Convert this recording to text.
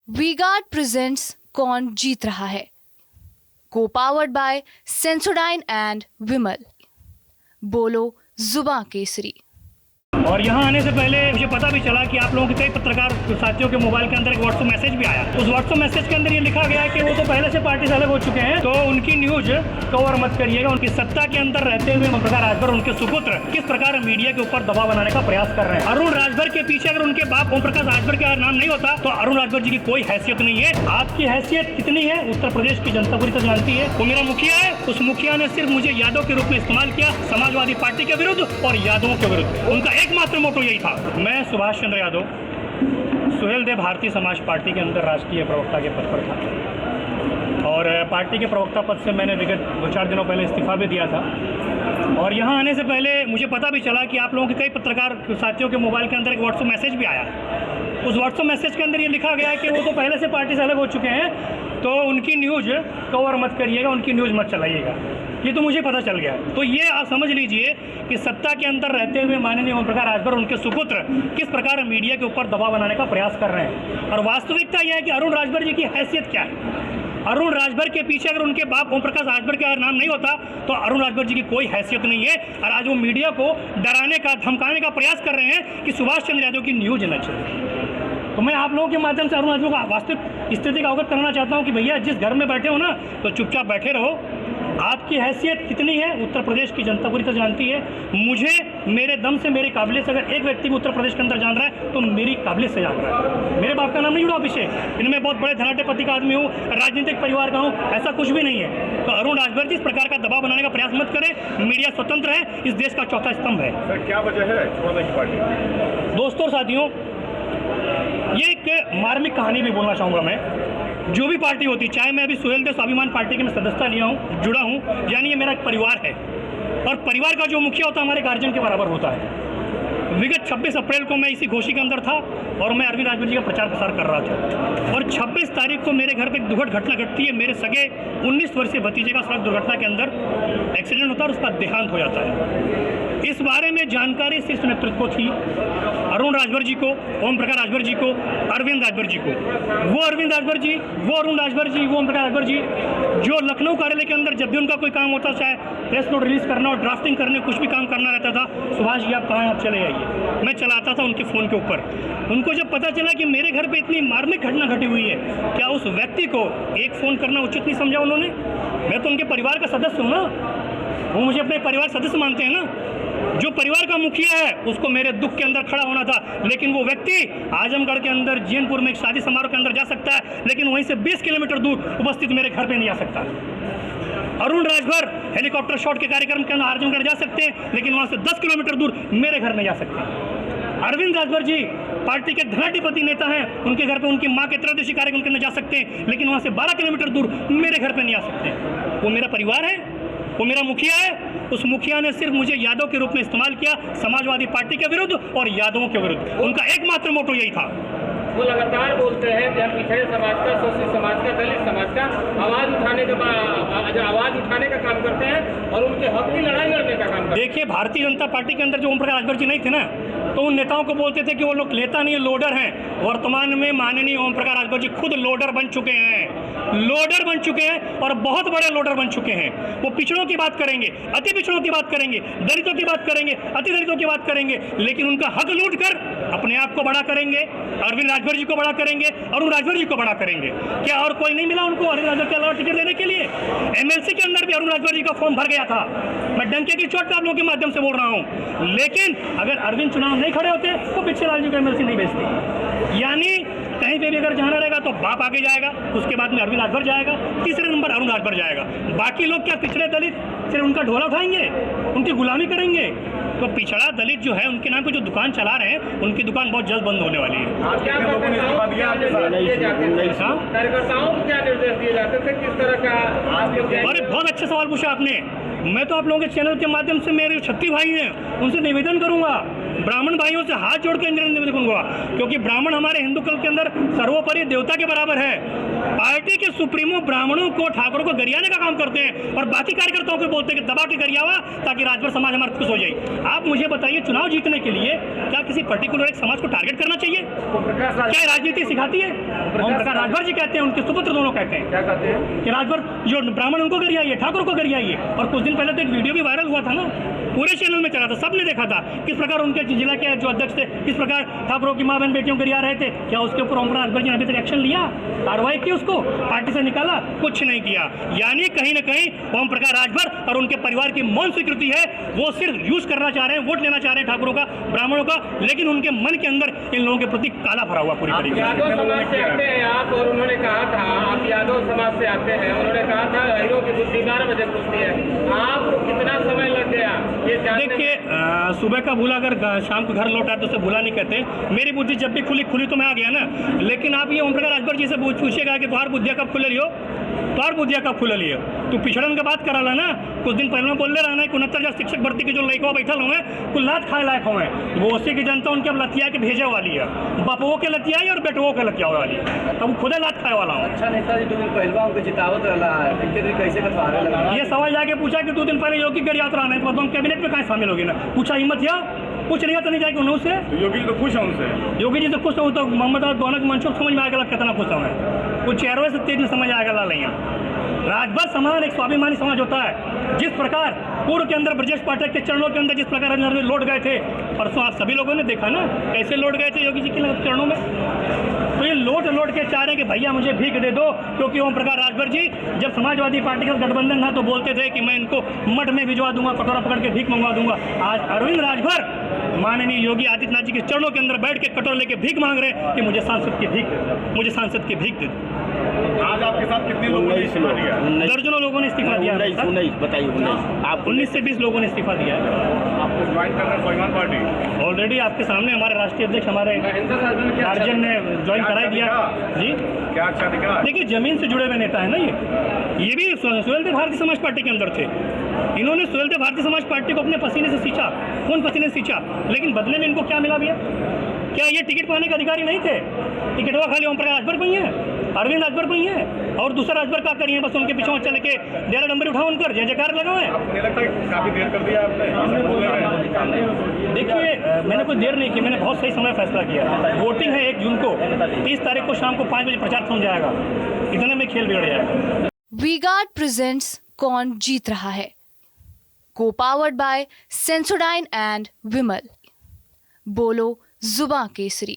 V-Guard presents कौन जीत रहा है, को पावर्ड बाय सेंसोडाइन एंड विमल। बोलो जुबां केसरी। और यहाँ आने से पहले मुझे पता भी चला कि आप लोगों के कई पत्रकार साथियों के मोबाइल के अंदर एक व्हाट्सएप मैसेज भी आया। उस व्हाट्सएप मैसेज के अंदर ये लिखा गया है कि वो तो पहले से पार्टी से अलग हो चुके हैं, तो उनकी न्यूज कवर मत करिएगा। उनकी सत्ता के अंदर रहते हुए ओम प्रकाश राजभर उनके सुपुत्र किस प्रकार मीडिया के ऊपर दबाव बनाने का प्रयास कर रहे हैं। अरुण राजभर के पीछे अगर उनके बाप ओम प्रकाश राजभर का नाम नहीं होता तो अरुण राजभर जी की कोई हैसियत नहीं है। आपकी हैसियत कितनी है उत्तर प्रदेश की जनता पूरी तरह जानती है। वो मेरा मुखिया है, उस मुखिया ने सिर्फ मुझे यादव के रूप में इस्तेमाल किया, समाजवादी पार्टी के विरुद्ध और यादवों के विरुद्ध। उनका एकमात्र मोटो यही था। मैं सुभाष चंद्र यादव सुहेलदेव भारतीय समाज पार्टी के अंदर राष्ट्रीय प्रवक्ता के पद पर था और पार्टी के प्रवक्ता पद से मैंने विगत 2-4 दिनों पहले इस्तीफा भी दिया था। और यहाँ आने से पहले मुझे पता भी चला कि आप लोगों के कई पत्रकार साथियों के मोबाइल के अंदर एक व्हाट्सएप मैसेज भी आया। उस व्हाट्सएप मैसेज के अंदर ये लिखा गया है कि वो तो पहले से पार्टी से अलग हो चुके हैं, तो उनकी न्यूज़ कवर मत करिएगा, उनकी न्यूज़ मत चलाइएगा। ये तो मुझे पता चल गया। तो ये आप समझ लीजिए कि सत्ता के अंदर रहते हुए माननीय ओम प्रकाश राजभर उनके सुपुत्र किस प्रकार मीडिया के ऊपर दबाव बनाने का प्रयास कर रहे हैं। और वास्तविकता यह है कि अरुण राजभर जी की हैसियत क्या है। अरुण राजभर के पीछे अगर उनके बाप ओम प्रकाश राजभर का नाम नहीं होता तो अरुण राजभर जी की कोई हैसियत नहीं है। और आज वो मीडिया को डराने का, धमकाने का प्रयास कर रहे हैं कि सुभाष चंद्र यादव की न्यूज न चले। तो मैं आप लोगों के माध्यम से अरुण राजभर को वास्तविक स्थिति का अवगत कराना चाहता हूं कि भैया जिस घर में बैठे हो ना तो चुपचाप बैठे रहो। आपकी हैसियत कितनी है उत्तर प्रदेश की जनता पूरी तरह जानती है। मुझे मेरे दम से, मेरी काबिलियत से अगर एक व्यक्ति भी उत्तर प्रदेश के अंदर जान रहा है तो मेरी काबिलियत से जान रहा है। मेरे बाप का नाम नहीं जुड़ा पीछे, इनमें बहुत बड़े धनाढ्यपति का आदमी हूँ, राजनीतिक परिवार का हूँ, ऐसा कुछ भी नहीं है। तो अरुण राजभर जी इस प्रकार का दबाव बनाने का प्रयास मत करें। मीडिया स्वतंत्र है, इस देश का चौथा स्तंभ है। सर क्या वजह है छोड़ने की पार्टी? दोस्तों और साथियों, ये एक मार्मिक कहानी भी बोलना चाहूँगा मैं। जो भी पार्टी होती, चाहे मैं अभी सुहेलदेव स्वाभिमान पार्टी की मैं सदस्यता लिया हूँ, जुड़ा हूँ, यानी ये मेरा एक परिवार है और परिवार का जो मुखिया होता है हमारे गार्जियन के बराबर होता है। विगत 26 अप्रैल को मैं इसी घोषी के अंदर था और मैं अरविंद राजभर जी का प्रचार प्रसार कर रहा था और 26 तारीख को मेरे घर पे एक दुखद घटना घटती है। मेरे सगे 19 वर्षीय भतीजे का सड़क दुर्घटना के अंदर एक्सीडेंट होता है और उसका देहांत हो जाता है। इस बारे में जानकारी शीर्ष नेतृत्व को थी, अरुण राजभर जी को, ओम प्रकाश राजभर जी को, अरविंद राजभर जी को। वो अरविंद राजभर जी, वो अरुण राजभर जी, वो ओम प्रकाश राजभर जी जो लखनऊ कार्यालय के अंदर जब भी उनका कोई काम होता, चाहे प्रेस नोट रिलीज करना और ड्राफ्टिंग करने, कुछ भी काम करना रहता था, सुभाष जी आप कहाँ हैं, आप चले आइए। मैं चलाता था उनके फ़ोन के ऊपर। उनको जब पता चला कि मेरे घर पे इतनी मार्मिक घटना घटी हुई है, क्या उस व्यक्ति को एक फ़ोन करना उचित नहीं समझा उन्होंने? मैं तो उनके परिवार का सदस्य हूँ ना, वो मुझे अपने परिवार सदस्य मानते हैं ना। जो परिवार का मुखिया है उसको मेरे दुख के अंदर खड़ा होना था, लेकिन वो व्यक्ति आजमगढ़ के अंदर जैनपुर में एक शादी समारोह के अंदर जा सकता है, लेकिन वहीं से 20 किलोमीटर दूर उपस्थित मेरे घर पे नहीं आ सकता। अरुण राजभर हेलीकॉप्टर शॉट के कार्यक्रम के अंदर आजमगढ़ जा सकते हैं, लेकिन वहाँ से 10 किलोमीटर दूर मेरे घर नहीं जा सकते। अरविंद राजभर जी पार्टी के धनाढ्यपति नेता हैं, उनके घर पे उनकी माँ के त्रयोदशी कार्यक्रम के अंदर जा सकते हैं, लेकिन वहाँ से 12 किलोमीटर दूर मेरे घर पे नहीं आ सकते। वो मेरा परिवार है, वो मेरा मुखिया है। उस मुखिया ने सिर्फ मुझे यादव के रूप में इस्तेमाल किया, समाजवादी पार्टी के विरुद्ध और यादवों के विरुद्ध। उनका एकमात्र मोटो यही था। वो लगातार बोलते हैं कि हम पिछड़े समाज का, शोषित समाज का, दलित समाज का आवाज़ उठाने का काम करते हैं और उनके हक की लड़ाई लड़ने का काम करते हैं। देखिए, भारतीय जनता पार्टी के अंदर जो ओम प्रकाश राजभर जी नहीं थे ना, तो उन नेताओं को बोलते थे कि वो लोग नेता नहीं, लोडर हैं। वर्तमान में माननीय ओम प्रकाश राजभर जी खुद लोडर बन चुके हैं, लोडर बन चुके हैं और बहुत बड़े लोडर बन चुके हैं। वो पिछड़ों की बात करेंगे, अति पिछड़ों की बात करेंगे, दलितों की बात करेंगे, अति दलितों की बात करेंगे, लेकिन उनका हक लूट कर अपने आप को बड़ा करेंगे, अरविंद राजभर जी को बड़ा करेंगे, अरुण राजभर जी को बड़ा करेंगे। क्या और कोई नहीं मिला उनको अरविंद राजभर के अलावा टिकट देने के लिए? एमएलसी के अंदर भी अरुण राजभर जी का फॉर्म भर गया था। मैं डंके की चोट पे आप लोगों के माध्यम से बोल रहा हूँ, लेकिन अगर अरविंद चुनाव नहीं खड़े होते तो पिछले लाल जी को एमएलसी नहीं भेजते। यानी कहीं पे भी अगर जाना रहेगा तो बाप आगे जाएगा, उसके बाद में अरविंद राजभर जाएगा, तीसरे नंबर अरुण राजभर जाएगा। बाकी लोग क्या पिछड़े दलित सिर्फ उनका ढोला उठाएंगे, उनकी गुलामी करेंगे? तो पिछड़ा दलित जो है, उनके नाम पे जो दुकान चला रहे हैं, उनकी दुकान बहुत जल्द बंद होने वाली है। कार्यकर्ताओं को क्या निर्देश दिए जाते थे, किस तरह का? अरे बहुत अच्छा सवाल पूछा आपने। मैं तो आप लोगों के चैनल के माध्यम से, मेरे क्षत्रिय भाई हैं, उनसे निवेदन करूंगा, ब्राह्मण भाइयों से हाथ जोड़ के निवेदन करूंगा, क्योंकि ब्राह्मण हमारे हिंदू कल के अंदर सर्वोपरि देवता के बराबर है। पार्टी के सुप्रीमो ब्राह्मणों को, ठाकुरों को गरियाने का काम करते हैं और बाकी कार्यकर्ताओं को बोलते हैं कि दबा के गरियावा ताकि राजभर समाज हमारा खुश हो जाए। आप मुझे बताइए, चुनाव जीतने के लिए क्या किसी पर्टिकुलर एक समाज को टारगेट करना चाहिए? क्या राजनीति सिखाती है? ओम प्रकाश राजभर जी कहते हैं, उनके सुपुत्र दोनों कहते हैं, क्या कहते हैं कि राजभर जो ब्राह्मण उनको गरियाइए, ठाकुर को गरियाइए। और कुछ दिन पहले तो एक वीडियो भी वायरल हुआ था ना, पूरे चैनल में चला था, सबने देखा था किस प्रकार उनके जिला के जो अध्यक्ष थे किस प्रकार ठाकुरों की माँ बहन बेटियों को गरिया रहे थे। क्या उसके ऊपर ओम प्रकाश राजभर जी ने अभी तक एक्शन लिया, कार्रवाई की, उसको पार्टी से निकाला? कुछ नहीं किया। यानी कहीं ना कहीं ओम प्रकाश राजभर और उनके परिवार की मौन स्वीकृति है। वो सिर्फ यूज करना चाह रहे हैं, वोट लेना चाह रहे हैं ठाकुरों का, ब्राह्मणों का, लेकिन उनके मन के अंदर इन लोगों के प्रति काला भरा हुआ पूरी तरीके यादव समाज से आते हैं आप, और उन्होंने कहा था, आप यादव समाज से आते हैं, उन्होंने कहा था हीरो की बुद्धि 12 बजे खुलती है। आपको कितना समय लग गया ये जानने में? देखिए, सुबह का भूला अगर शाम को घर लौटा तो उसे भूला नहीं कहते। मेरी बुद्धि जब भी खुली तो मैं आ गया ना। लेकिन आप ये ओम प्रकाश राजभर जी से पूछिएगा कि तुम्हारी बुद्धिया कब खुले लियो, तुम्हारी बुद्धिया कब खुले लियो? तू पिछड़न के बात करा ला ना। कुछ दिन पहले बोल रहा है 69,000 शिक्षक भर्ती के जो लड़का बैठल हुए कुल लात खाए लायक हुए, वो उसी की जनता उनके अब लतिया के भेजे वाली है, बपवो के लतियाई और बेटवो के लतिया वाली है। तब खुदे लात खाए वाला हूँ। अच्छा नेता जी, 2 दिन पहलवा उनको जितावत रहा है, कैसे कटवारे लगा? ये सवाल जाके पूछा कि 2 दिन पहले योगी गरियात रहा है तो तुम कैबिनेट में कहाँ शामिल होगी ना? पूछा हिम्मत या कुछ नहीं तो नहीं जाएगी उन्होंने से। योगी जी तो खुश है उनसे, योगी जी तो खुश हो, तो मोहम्मद गौनक मंशूर समझ में आएगा कितना खुश हो। कुछ चेहरों से तेज में समझ आएगा ला नहीं। राजभर समाज एक स्वाभिमानी समाज होता है। जिस प्रकार पूर्व के अंदर ब्रजेश पाठक के चरणों के अंदर जिस प्रकार लौट गए थे परसों, आप सभी लोगों ने देखा ना कैसे लौट गए थे योगी जी के चरणों में। तो ये लौट के चाह रहे हैं कि भैया मुझे भीख दे दो, क्योंकि ओम प्रकाश राजभर जी जब समाजवादी पार्टी का गठबंधन था तो बोलते थे कि मैं इनको मठ में भिजवा दूंगा, कटोरा पकड़ के भीख मंगवा दूंगा। आज अरविंद राजभर माननीय योगी आदित्यनाथ जी के चरणों के अंदर बैठ के कटोरा लेके भीख मांग रहे हैं कि मुझे सांसद की भीख दे दो, मुझे सांसद की भीख दे दो। आज आपके साथ कितने लोगों ने इस्तीफा दिया? दर्जनों लोगों ने इस्तीफा दिया है। 19 बताइए। आप 19 से 20 लोगों ने इस्तीफा दिया है। आपको ज्वाइन करना स्वाभिमान पार्टी ऑलरेडी आपके सामने हमारे राष्ट्रीय अध्यक्ष हमारे गार्जियन ने ज्वाइन करा दिया जी। क्या अच्छा दिखा? देखिए, जमीन से जुड़े हुए नेता है ना ये भी सुहेलदेव भारतीय समाज पार्टी के अंदर थे। इन्होंने सुहेलदेव भारतीय समाज पार्टी को अपने पसीने से सींचा, खून पसीने से सींचा, लेकिन बदले में इनको क्या मिला भैया? क्या ये टिकट पाने के अधिकारी नहीं थे? टिकट वो खाली ओम प्रकाश राजभर को ही है, अरविंद राजभर को ही है, और दूसरा राजभर क्या करिए? बस उनके पीछे चल के डेरा डंबरी उठाओ, उनकर जय जयकार लगा है। मुझे लगता है काफी देर कर दिया आपने। देखिए, मैंने कोई देर नहीं की, मैंने बहुत सही समय फैसला किया। वोटिंग है 1 जून को, 30 तारीख को शाम को 5 बजे प्रचार हो जाएगा। इतने में खेल बिगड़ जाएगा। वी-गार्ड प्रेजेंट्स कौन जीत रहा है, को पावर्ड बाय सेंसोडाइन एंड विमल। बोलो जुबां केसरी।